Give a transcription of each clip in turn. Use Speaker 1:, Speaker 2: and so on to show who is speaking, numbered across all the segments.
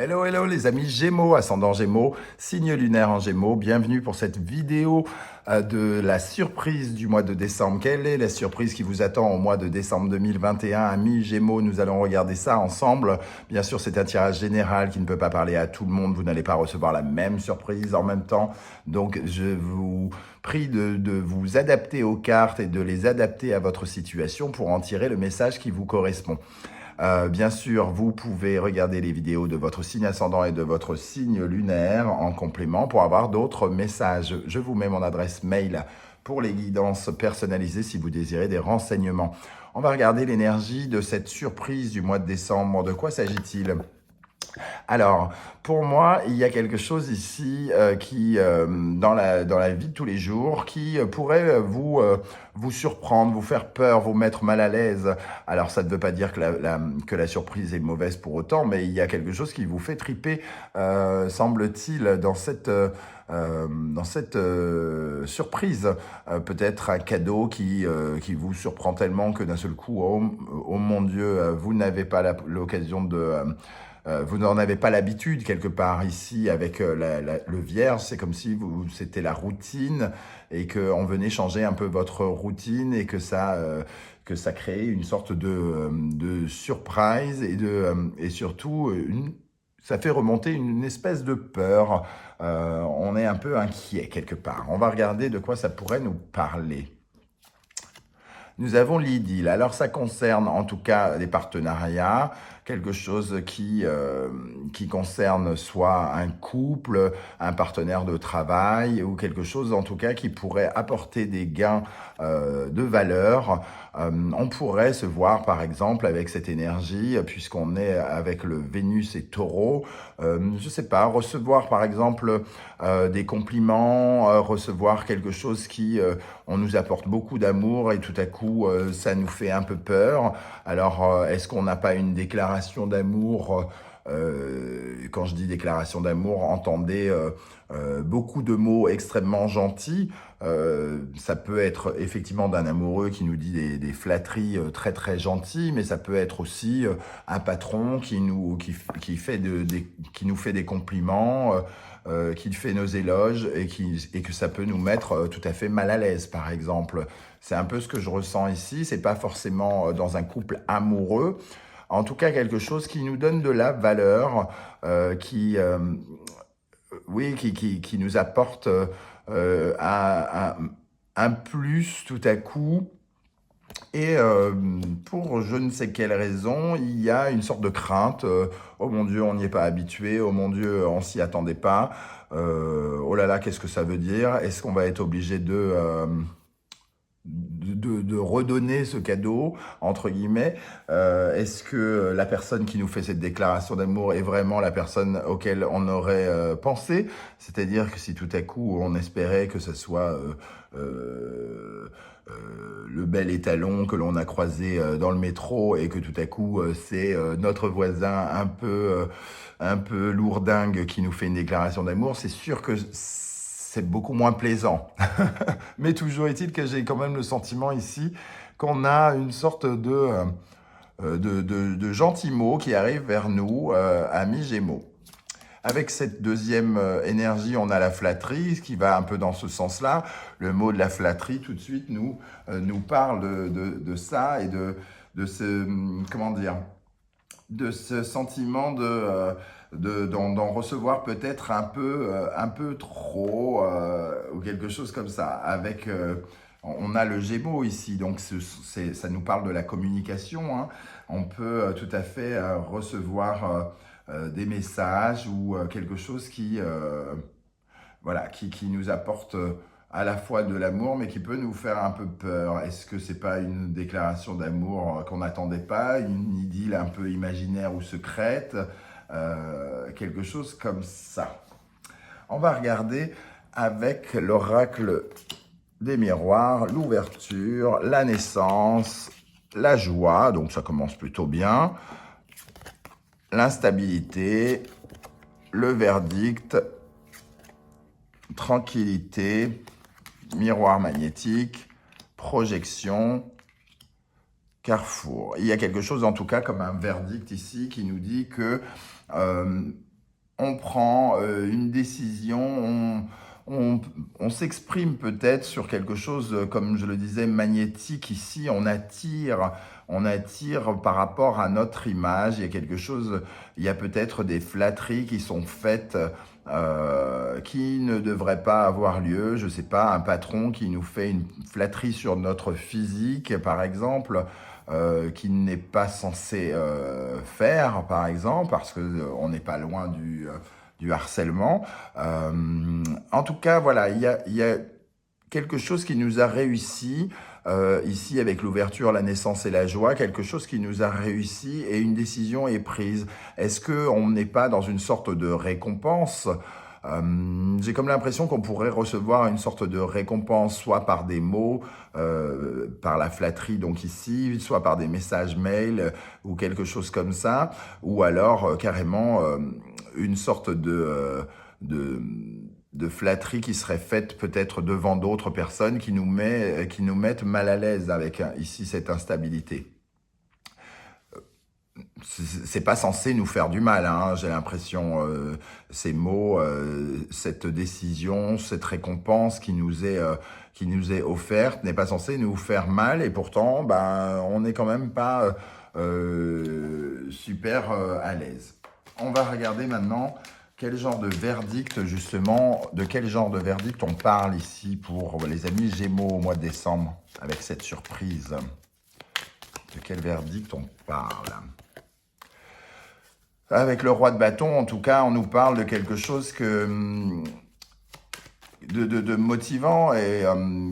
Speaker 1: Hello, hello les amis Gémeaux, ascendant Gémeaux, signe lunaire en Gémeaux. Bienvenue pour cette vidéo de la surprise du mois de décembre. Quelle est la surprise qui vous attend au mois de décembre 2021? Amis Gémeaux, nous allons regarder ça ensemble. Bien sûr, c'est un tirage général qui ne peut pas parler à tout le monde. Vous n'allez pas recevoir la même surprise en même temps. Donc, je vous prie de vous adapter aux cartes et de les adapter à votre situation pour en tirer le message qui vous correspond. Bien sûr, vous pouvez regarder les vidéos de votre signe ascendant et de votre signe lunaire en complément pour avoir d'autres messages. Je vous mets mon adresse mail pour les guidances personnalisées si vous désirez des renseignements. On va regarder l'énergie de cette surprise du mois de décembre. De quoi s'agit-il ? Alors, pour moi, il y a quelque chose ici dans la vie de tous les jours, qui pourrait vous surprendre, vous faire peur, vous mettre mal à l'aise. Alors, ça ne veut pas dire que la surprise est mauvaise pour autant, mais il y a quelque chose qui vous fait triper, semble-t-il, dans cette surprise. Peut-être un cadeau qui vous surprend tellement que d'un seul coup, oh mon Dieu, vous n'avez pas l'occasion vous n'en avez pas l'habitude quelque part ici avec le Vierge. C'est comme si c'était la routine et qu'on venait changer un peu votre routine et que ça crée une sorte de surprise et surtout ça fait remonter une espèce de peur. On est un peu inquiet quelque part. On va regarder de quoi ça pourrait nous parler. Nous avons l'idylle. Alors, ça concerne en tout cas les partenariats, quelque chose qui concerne soit un couple, un partenaire de travail ou quelque chose en tout cas qui pourrait apporter des gains de valeur. On pourrait se voir par exemple avec cette énergie, puisqu'on est avec le Vénus et Taureau, je sais pas, recevoir par exemple des compliments, recevoir quelque chose qui on nous apporte beaucoup d'amour et tout à coup ça nous fait un peu peur. Alors est-ce qu'on n'a pas une déclaration d'amour? Quand je dis déclaration d'amour, entendez beaucoup de mots extrêmement gentils. Ça peut être effectivement d'un amoureux qui nous dit des flatteries très très gentilles, mais ça peut être aussi un patron qui nous fait des compliments, qui fait nos éloges et que ça peut nous mettre tout à fait mal à l'aise, par exemple. C'est un peu ce que je ressens ici. C'est pas forcément dans un couple amoureux. En tout cas, quelque chose qui nous donne de la valeur, qui nous apporte un plus tout à coup. Et pour je ne sais quelle raison, il y a une sorte de crainte. Oh mon Dieu, on n'y est pas habitué. Oh mon Dieu, on s'y attendait pas. Oh là là, qu'est-ce que ça veut dire? Est-ce qu'on va être obligé de redonner ce cadeau, entre guillemets? Est-ce que la personne qui nous fait cette déclaration d'amour est vraiment la personne auquel on aurait pensé? C'est-à-dire que si tout à coup on espérait que ce soit le bel étalon que l'on a croisé dans le métro et que tout à coup c'est notre voisin un peu lourdingue qui nous fait une déclaration d'amour, c'est sûr que c'est beaucoup moins plaisant. Mais toujours est-il que j'ai quand même le sentiment ici qu'on a une sorte de gentils mots qui arrivent vers nous, amis Gémeaux. Avec cette deuxième énergie, on a la flatterie, ce qui va un peu dans ce sens-là. Le mot de la flatterie, tout de suite, nous parle de ça et de ce, comment dire, de ce sentiment d'en recevoir peut-être un peu trop ou quelque chose comme ça. Avec, on a le Gémeaux ici, donc ça nous parle de la communication, hein. On peut tout à fait recevoir des messages ou quelque chose qui nous apporte à la fois de l'amour, mais qui peut nous faire un peu peur. Est-ce que c'est pas une déclaration d'amour qu'on n'attendait pas, une idylle un peu imaginaire ou secrète, quelque chose comme ça? On va regarder avec l'oracle des miroirs, l'ouverture, la naissance, la joie, donc ça commence plutôt bien, l'instabilité, le verdict, tranquillité, miroir magnétique, projection, carrefour. Il y a quelque chose en tout cas comme un verdict ici qui nous dit que on prend une décision, on s'exprime peut-être sur quelque chose, comme je le disais, magnétique. Ici, on attire par rapport à notre image. Il y a quelque chose, il y a peut-être des flatteries qui sont faites qui ne devraient pas avoir lieu. Je ne sais pas, un patron qui nous fait une flatterie sur notre physique, par exemple, qui n'est pas censé faire, par exemple, parce qu'on n'est pas loin du harcèlement. En tout cas, voilà, il y a quelque chose qui nous a réussi, ici avec l'ouverture, la naissance et la joie, quelque chose qui nous a réussi et une décision est prise. Est-ce qu'on n'est pas dans une sorte de récompense? J'ai comme l'impression qu'on pourrait recevoir une sorte de récompense, soit par des mots, par la flatterie donc ici, soit par des messages mail ou quelque chose comme ça, ou alors carrément une sorte de, de flatterie qui serait faite peut-être devant d'autres personnes qui nous mettent mal à l'aise avec ici cette instabilité. C'est pas censé nous faire du mal, hein, j'ai l'impression, ces mots, cette décision, cette récompense qui nous est offerte n'est pas censée nous faire mal et pourtant, ben, on n'est quand même pas super à l'aise. On va regarder maintenant quel genre de verdict, justement, de quel genre de verdict on parle ici pour les amis Gémeaux au mois de décembre avec cette surprise. De quel verdict on parle? Avec le roi de bâton, en tout cas, on nous parle de quelque chose de motivant et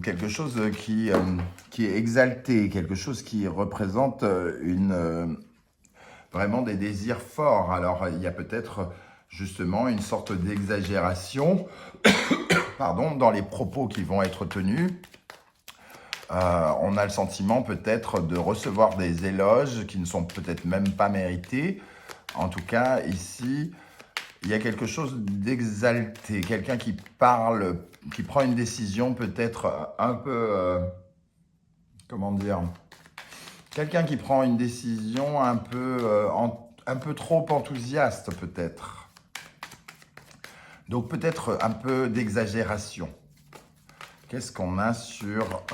Speaker 1: quelque chose qui est exalté, quelque chose qui représente vraiment des désirs forts. Alors, il y a peut-être justement une sorte d'exagération pardon, dans les propos qui vont être tenus. On a le sentiment peut-être de recevoir des éloges qui ne sont peut-être même pas mérités. En tout cas, ici, il y a quelque chose d'exalté, quelqu'un qui parle, qui prend une décision peut-être un peu, comment dire, quelqu'un qui prend une décision un peu trop enthousiaste peut-être. Donc peut-être un peu d'exagération. Qu'est-ce qu'on a sur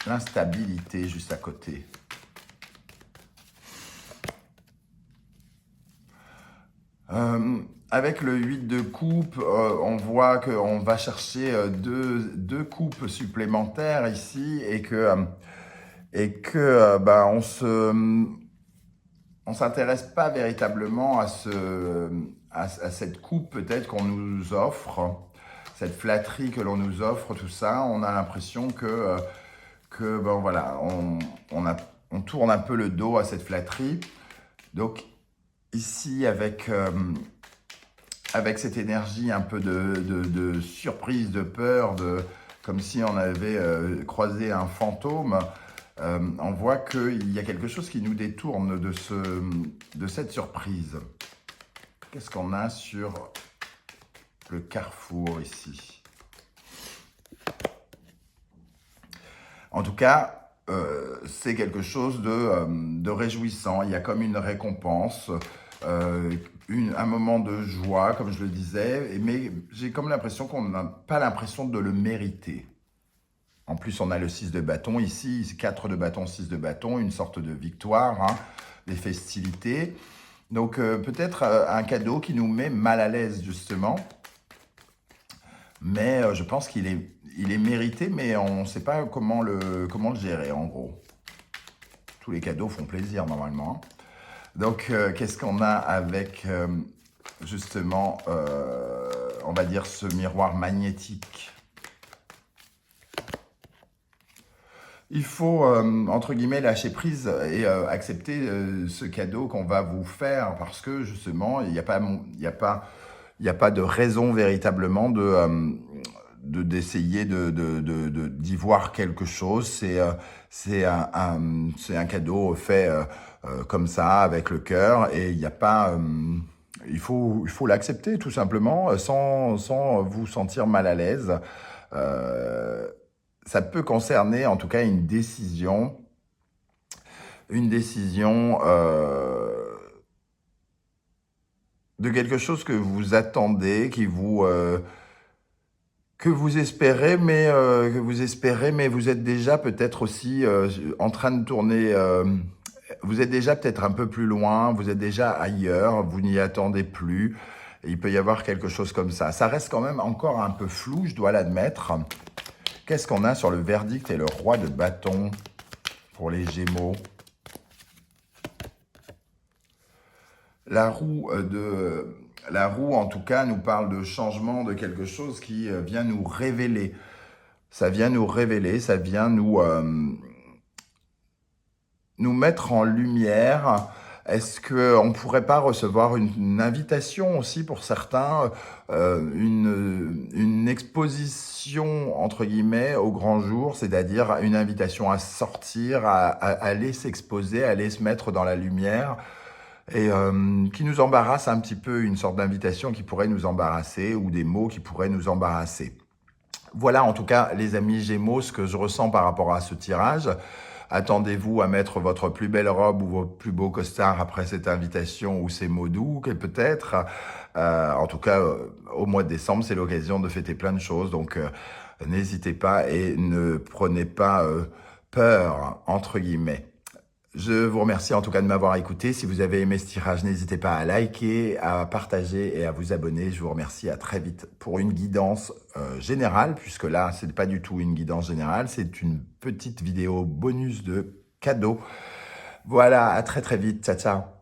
Speaker 1: l'instabilité juste à côté? Avec le 8 de coupe, on voit qu'on va chercher deux coupes supplémentaires ici et que ben, on s'intéresse pas véritablement à cette coupe peut-être qu'on nous offre, cette flatterie que l'on nous offre, tout ça. On a l'impression que ben voilà, on tourne un peu le dos à cette flatterie. Donc ici, avec cette énergie un peu de surprise, de peur, comme si on avait croisé un fantôme, on voit qu'il y a quelque chose qui nous détourne de cette surprise. Qu'est-ce qu'on a sur le carrefour ici? En tout cas, c'est quelque chose de réjouissant. Il y a comme une récompense, un moment de joie, comme je le disais, mais j'ai comme l'impression qu'on n'a pas l'impression de le mériter. En plus, on a le 6 de bâton ici, 4 de bâton, 6 de bâton, une sorte de victoire, hein, des festivités. Donc peut-être un cadeau qui nous met mal à l'aise justement. Mais je pense qu'il est mérité, mais on ne sait pas comment le gérer en gros. Tous les cadeaux font plaisir normalement. Donc qu'est-ce qu'on a avec justement, on va dire ce miroir magnétique? Il faut, entre guillemets, lâcher prise et accepter ce cadeau qu'on va vous faire parce que justement, il n'y a pas de raison véritablement d'essayer d'y voir quelque chose. C'est un cadeau fait comme ça, avec le cœur, et il n'y a pas... il faut l'accepter tout simplement, sans vous sentir mal à l'aise. Ça peut concerner en tout cas une décision de quelque chose que vous attendez, que vous espérez, mais vous êtes déjà peut-être aussi en train de tourner. Vous êtes déjà peut-être un peu plus loin, vous êtes déjà ailleurs, vous n'y attendez plus. Et il peut y avoir quelque chose comme ça. Ça reste quand même encore un peu flou, je dois l'admettre. Qu'est-ce qu'on a sur le verdict et le roi de bâton pour les Gémeaux? La roue la roue, en tout cas, nous parle de changement, de quelque chose qui vient nous révéler. Ça vient nous révéler, ça vient nous mettre en lumière. Est-ce qu'on ne pourrait pas recevoir une invitation aussi pour certains, une exposition, entre guillemets, au grand jour, c'est-à-dire une invitation à sortir, à aller s'exposer, à aller se mettre dans la lumière, et qui nous embarrasse un petit peu, une sorte d'invitation qui pourrait nous embarrasser, ou des mots qui pourraient nous embarrasser. Voilà en tout cas les amis Gémeaux, ce que je ressens par rapport à ce tirage. Attendez-vous à mettre votre plus belle robe ou vos plus beaux costards après cette invitation ou ces mots doux, peut-être. En tout cas, au mois de décembre, c'est l'occasion de fêter plein de choses. Donc, n'hésitez pas et ne prenez pas peur, entre guillemets. Je vous remercie en tout cas de m'avoir écouté. Si vous avez aimé ce tirage, n'hésitez pas à liker, à partager et à vous abonner. Je vous remercie, à très vite pour une guidance générale, puisque là, c'est pas du tout une guidance générale, c'est une petite vidéo bonus de cadeau. Voilà, à très très vite. Ciao, ciao.